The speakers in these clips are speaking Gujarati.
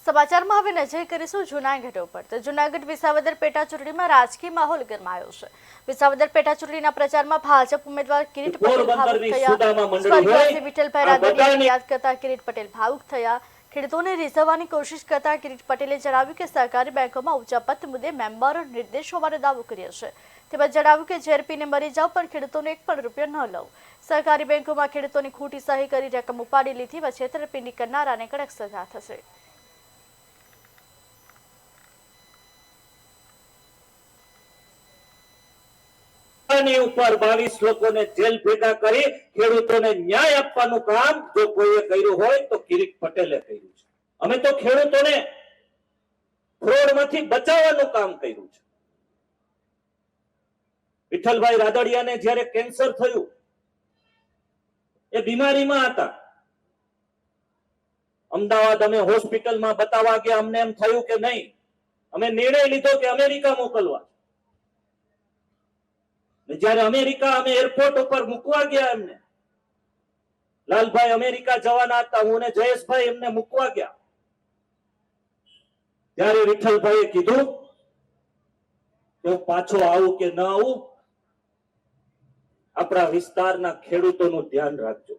સમાચારમાં હવે નજર કરીશું જૂનાગઢ ઉપર। તો જૂનાગઢ વિસાવદર પેટા ચૂંટણીમાં રાજકીય માહોલ ગરમાયો છે। વિસાવદર પેટા ચૂંટણીના પ્રચારમાં ભાજપ ઉમેદવાર કિરીટ પટેલ ભાવુક થયા। સ્વર્ગવાસી વિઠ્ઠલભાઈ રાદડિયાને યાદ કરતા કિરીટ પટેલ ભાવુક થયા। ખેડૂતોને રીઝવવાની કોશિશ કરતા કિરીટ પટેલે જણાવ્યું કે સહકારી બેંકોમાં ઊંચા પદ મુદ્દે મેમ્બરો નિર્દેશ હોવાનો દાવો કર્યો છે। તેમજ જણાવ્યું કે ઝેર પીને મરી જાવ પણ ખેડૂતોને એક પણ રૂપિયો ન લઉં। સહકારી બેંકોમાં ખેડૂતોની ખોટી સહી કરી રકમ ઉપાડી લીધી વ છેતરપિંડી કરનારાને કડક સજા થશે। ઉપર 22 લોકોને જેલ ભેગા કરી ખેડૂતોને ન્યાય આપવાનું કામ જો કોઈએ કર્યું હોય તો કિરીટ પટેલે કર્યું છે। અમે તો ખેડૂતોને ફ્રોડમાંથી બચાવવાનું કામ કર્યું છે। વિઠ્ઠલભાઈ રાદડિયાને જ્યારે કેન્સર થયું, એ બીમારીમાં હતા, અમદાવાદ અમે હોસ્પિટલમાં બતાવવા ગયા, અમને એમ થયું કે નહીં, અમે નિર્ણય લીધો કે અમેરિકા મોકલવા। જ્યારે અમેરિકા અમે એરપોર્ટ ઉપર મૂકવા ગયા, એમને લાલભાઈ અમેરિકા જવાના હતા, હું અને જયેશભાઈ એમને મૂકવા ગયા, ત્યારે વિઠ્ઠલભાઈએ કીધું કે પાછો આવું કે ન આવું, આપણા વિસ્તારના ખેડૂતોનું ધ્યાન રાખજો।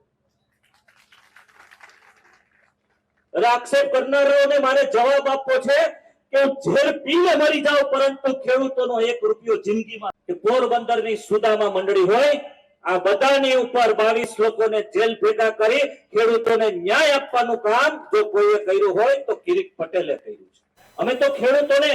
આક્ષેપ કરનારાઓને મારે જવાબ આપવો છે કે ઝેર પીને મરી જાવ પરંતુ ખેડૂતોનો 1 રૂપિયો જિંદગીમાં, કે પોરબંદરની સુદામા મંડળી હોય, આ બધાની ઉપર 22 લોકોને જેલ ભેગા કરી ખેડૂતોને ન્યાય આપવાનું કામ જો કોઈએ કર્યું હોય તો કિરીટ પટેલે કર્યું છે। અમે તો ખેડૂતોને